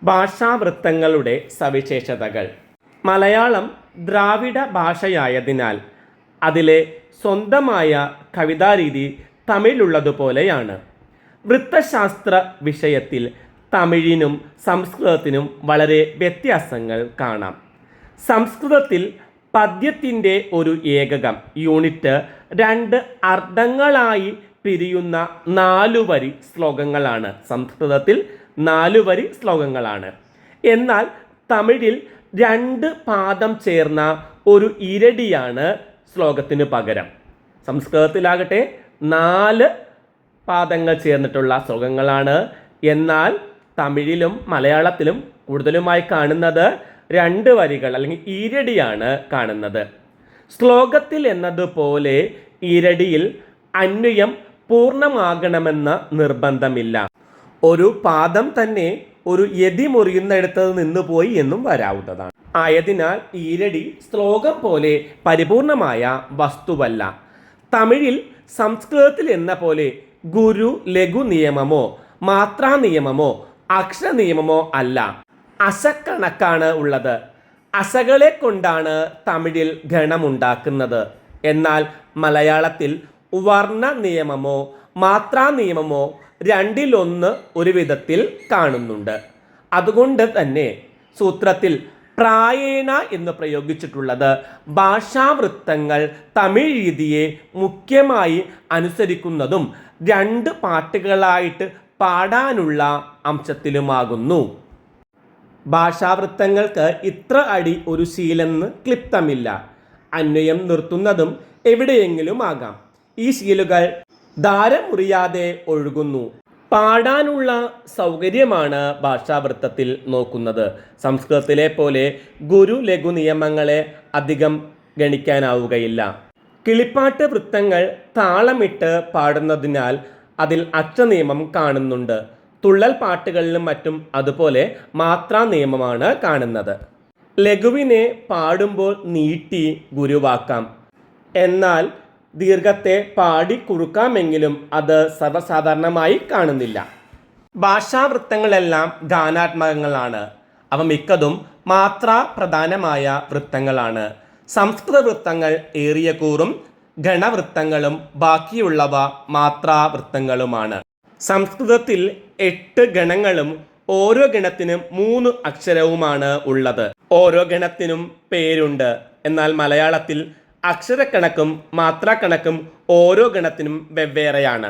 ഭാഷാവൃത്തങ്ങളുടെ സവിശേഷതകൾ. മലയാളം ദ്രാവിഡ ഭാഷയായതിനാൽ അതിലെ സ്വന്തമായ കവിതാരീതി തമിഴിലുള്ളതുപോലെയാണ്. വൃത്തശാസ്ത്ര വിഷയത്തിൽ തമിഴിനും സംസ്കൃതത്തിനും വളരെ വ്യത്യാസങ്ങൾ കാണാം. സംസ്കൃതത്തിൽ പദ്യത്തിൻ്റെ ഒരു ഏകകം യൂണിറ്റ് 2 അർത്ഥങ്ങളായി പിരിയുന്ന 4 വരി ശ്ലോകങ്ങളാണ്. സംസ്കൃതത്തിൽ 4 വരി ശ്ലോകങ്ങളാണ്. എന്നാൽ തമിഴിൽ 2 പാദം ചേർന്ന ഒരു ഇരടിയാണ് ശ്ലോകത്തിന് പകരം. സംസ്കൃതത്തിലാകട്ടെ 4 പാദങ്ങൾ ചേർന്നിട്ടുള്ള ശ്ലോകങ്ങളാണ്. എന്നാൽ തമിഴിലും മലയാളത്തിലും കൂടുതലുമായി കാണുന്നത് 2 വരികൾ അല്ലെങ്കിൽ ഈരടിയാണ് കാണുന്നത്. ശ്ലോകത്തിൽ എന്നതുപോലെ ഈരടിയിൽ അന്വയം പൂർണ്ണമാകണമെന്ന നിർബന്ധമില്ല. ഒരു പാദം തന്നെ ഒരു യതി മുറിയുന്നിടത്ത് നിന്ന് പോയി എന്നും വരാവുന്നതാണ്. ആയതിനാൽ ഈരടി ശ്ലോകം പോലെ പരിപൂർണമായ വസ്തുവല്ല. തമിഴിൽ സംസ്കൃതത്തിൽ എന്ന പോലെ ഗുരു ലഘു നിയമമോ മാത്രാ നിയമമോ അക്ഷര നിയമമോ അല്ല. അശക്കണക്കാണ് ഉള്ളത്. അശകളെ കൊണ്ടാണ് തമിഴിൽ ഗണമുണ്ടാക്കുന്നത്. എന്നാൽ മലയാളത്തിൽ വർണ്ണ നിയമമോ മാത്രാ നിയമമോ 2-1 ഒരു വിധത്തിൽ കാണുന്നുണ്ട്. അതുകൊണ്ട് തന്നെ സൂത്രത്തിൽ പ്രായേണ എന്ന് പ്രയോഗിച്ചിട്ടുള്ളത് ഭാഷാവൃത്തങ്ങൾ തമിഴ് രീതിയെ മുഖ്യമായി അനുസരിക്കുന്നതും 2 പാട്ടുകളായിട്ട് പാടാനുള്ള അംശത്തിലുമാകുന്നു. ഭാഷാവൃത്തങ്ങൾക്ക് ഇത്ര അടി ഒരു ശീലെന്ന് ക്ലിപ്തമില്ല. അന്വയം നിർത്തുന്നതും എവിടെയെങ്കിലും ആകാം. ഈ ശീലുകൾ ധാരമുറിയാതെ ഒഴുകുന്നു. പാടാനുള്ള സൗകര്യമാണ് ഭാഷാവൃത്തത്തിൽ നോക്കുന്നത്. സംസ്കൃതത്തിലെ പോലെ ഗുരു ലഘു നിയമങ്ങളെ അധികം ഗണിക്കാനാവുകയില്ല. കിളിപ്പാട്ട് വൃത്തങ്ങൾ താളമിട്ട് പാടുന്നതിനാൽ അതിൽ അക്ഷരനിയമം കാണുന്നുണ്ട്. തുള്ളൽ പാട്ടുകളിലും മറ്റും അതുപോലെ മാത്രാ നിയമമാണ് കാണുന്നത്. ലഘുവിനെ പാടുമ്പോൾ നീട്ടി ഗുരുവാക്കാം. എന്നാൽ ദീർഘത്തെ പാടി കുറുക്കാമെങ്കിലും അത് സർവ്വസാധാരണമായി കാണുന്നില്ല. ഭാഷാവൃത്തങ്ങളെല്ലാം ഗാനാത്മകങ്ങളാണ്. അവ മിക്കതും മാത്രാ പ്രധാനമായ വൃത്തങ്ങളാണ്. സംസ്കൃത വൃത്തങ്ങൾ ഏറിയ കൂറും ഗണവൃത്തങ്ങളും ബാക്കിയുള്ളവ മാത്രാ വൃത്തങ്ങളുമാണ്. സംസ്കൃതത്തിൽ 8 ഗണങ്ങളും ഓരോ ഗണത്തിനും 3 അക്ഷരവുമാണ് ഉള്ളത്. ഓരോ ഗണത്തിനും പേരുണ്ട്. എന്നാൽ മലയാളത്തിൽ അക്ഷരക്കണക്കും മാത്രാക്കണക്കും ഓരോ ഗണത്തിനും വെവ്വേറെയാണ്.